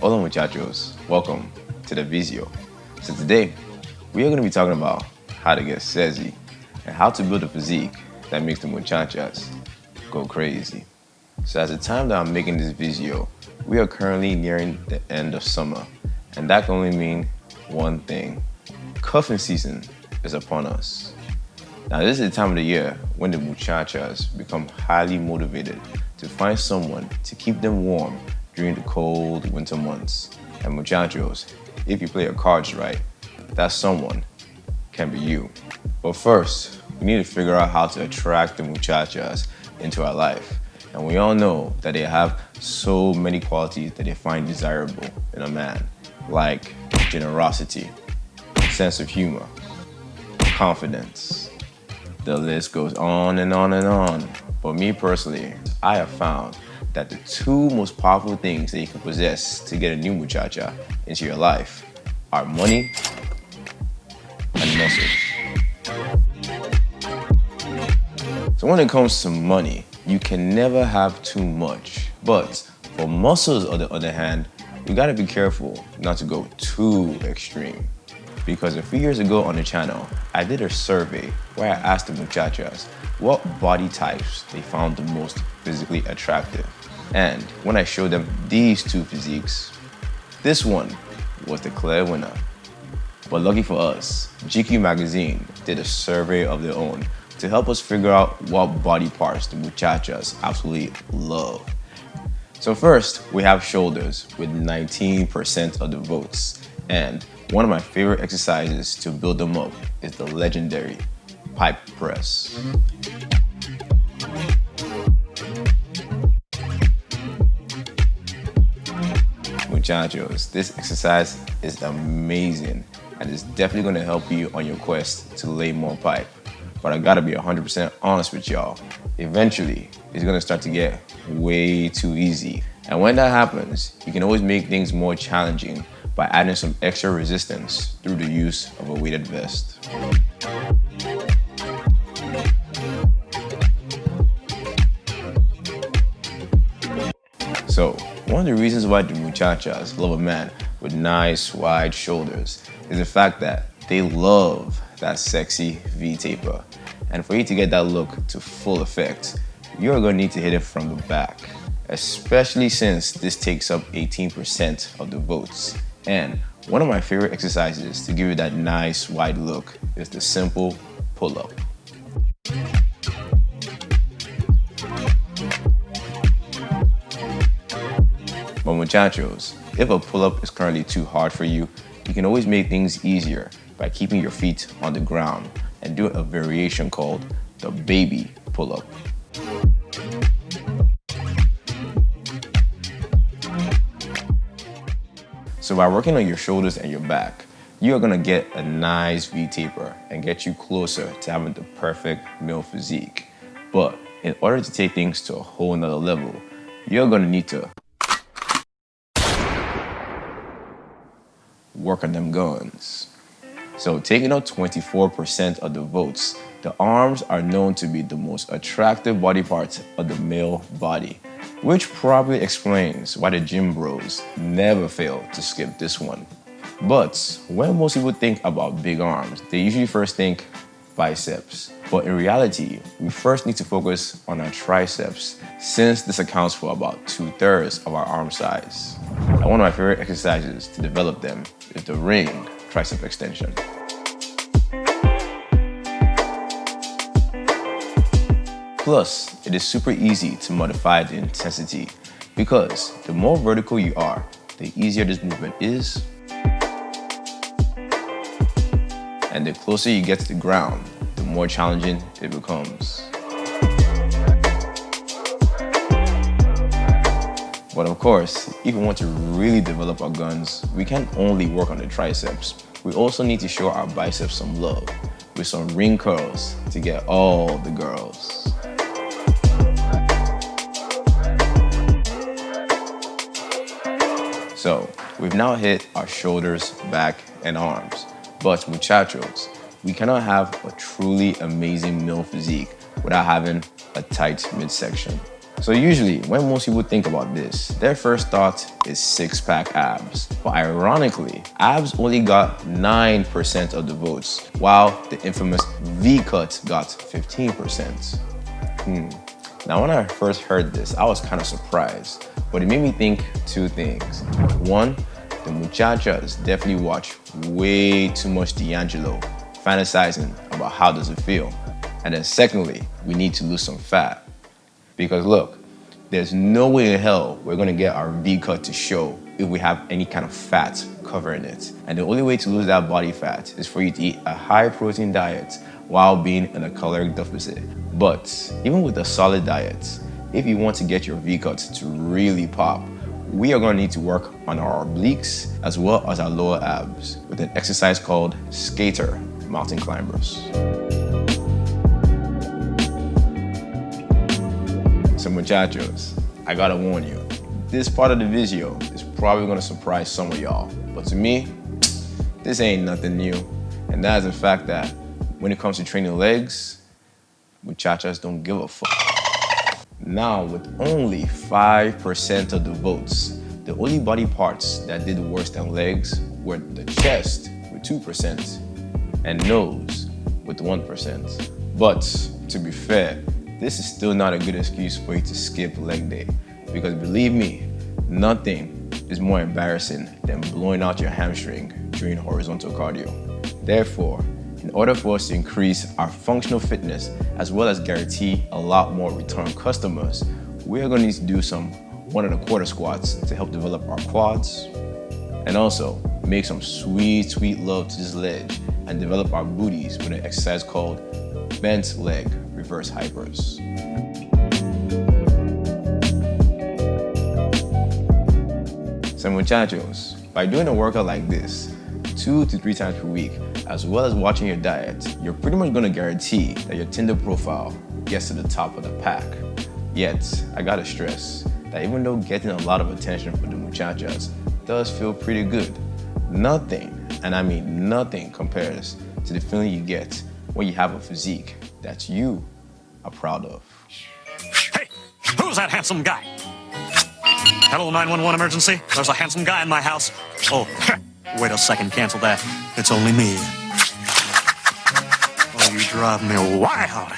Hola muchachos, welcome to the video. So today, we are going to be talking about how to get sexy and how to build a physique that makes the muchachas go crazy. So at the time that I'm making this video, we are currently nearing the end of summer, and that can only mean one thing. Cuffing season is upon us. Now this is the time of the year when the muchachas become highly motivated to find someone to keep them warm during the cold winter months. And muchachos, if you play your cards right, that someone can be you. But first, we need to figure out how to attract the muchachas into our life. And we all know that they have so many qualities that they find desirable in a man, like generosity, sense of humor, confidence. The list goes on and on and on. But me personally, I have found that the two most powerful things that you can possess to get a new muchacha into your life are money and muscle. So when it comes to money, you can never have too much. But for muscles, on the other hand, you gotta be careful not to go too extreme. Because a few years ago on the channel, I did a survey where I asked the muchachas what body types they found the most physically attractive. And when I showed them these two physiques, this one was the clear winner. But lucky for us, GQ magazine did a survey of their own to help us figure out what body parts the muchachas absolutely love. So first, we have shoulders with 19% of the votes. And one of my favorite exercises to build them up is the legendary pipe press. Muchachos, this exercise is amazing and it's definitely going to help you on your quest to lay more pipe. But I gotta be 100% honest with y'all. Eventually, it's gonna start to get way too easy. And when that happens, you can always make things more challenging by adding some extra resistance through the use of a weighted vest. So, one of the reasons why the muchachas love a man with nice, wide shoulders is the fact that they love that sexy V-taper. And for you to get that look to full effect, you're gonna need to hit it from the back, especially since this takes up 18% of the votes. And one of my favorite exercises to give you that nice, wide look is the simple pull-up. But muchachos, if a pull-up is currently too hard for you, you can always make things easier by keeping your feet on the ground and do a variation called the baby pull-up. So by working on your shoulders and your back, you are gonna get a nice V-taper and get you closer to having the perfect male physique. But in order to take things to a whole nother level, you're gonna need to work on them guns. So taking out 24% of the votes, the arms are known to be the most attractive body part of the male body, which probably explains why the gym bros never fail to skip this one. But when most people think about big arms, they usually first think biceps. But in reality, we first need to focus on our triceps, since this accounts for about 2/3 of our arm size. And one of my favorite exercises to develop them is the ring tricep extension. Plus, it is super easy to modify the intensity because the more vertical you are, the easier this movement is. And the closer you get to the ground, the more challenging it becomes. But of course, if we want to really develop our guns, we can't only work on the triceps. We also need to show our biceps some love with some ring curls to get all the girls. So, we've now hit our shoulders, back, and arms. But muchachos, we cannot have a truly amazing male physique without having a tight midsection. So usually, when most people think about this, their first thought is six-pack abs. But ironically, abs only got 9% of the votes, while the infamous V-cut got 15%. Now, when I first heard this, I was kind of surprised, but it made me think two things. One, the muchachas definitely watch way too much D'Angelo, fantasizing about how does it feel. And then secondly, we need to lose some fat. Because look, there's no way in hell we're gonna get our V-cut to show if we have any kind of fat covering it. And the only way to lose that body fat is for you to eat a high protein diet while being in a caloric deficit. But even with a solid diet, if you want to get your V-cut to really pop, we are gonna need to work on our obliques as well as our lower abs with an exercise called skater mountain climbers. So muchachos, I gotta warn you, this part of the video is probably gonna surprise some of y'all, but to me, this ain't nothing new. And that is the fact that when it comes to training legs, muchachas don't give a fuck. Now, with only 5% of the votes, the only body parts that did worse than legs were the chest with 2% and nose with 1%. But to be fair, this is still not a good excuse for you to skip leg day, because believe me, nothing is more embarrassing than blowing out your hamstring during horizontal cardio. Therefore, in order for us to increase our functional fitness as well as guarantee a lot more return customers, we are going to need to do some 1 1/4 squats to help develop our quads, and also make some sweet love to this ledge and develop our booties with an exercise called bent leg reverse hypers. So muchachos, by doing a workout like this 2 to 3 times per week, as well as watching your diet, you're pretty much gonna guarantee that your Tinder profile gets to the top of the pack. Yet, I gotta stress that even though getting a lot of attention from the muchachas does feel pretty good, nothing, and I mean nothing, compares to the feeling you get when you have a physique that you are proud of. Hey, who's that handsome guy? Hello, 911 emergency. There's a handsome guy in my house. Oh, wait a second, cancel that. It's only me. Oh, you drive me wild.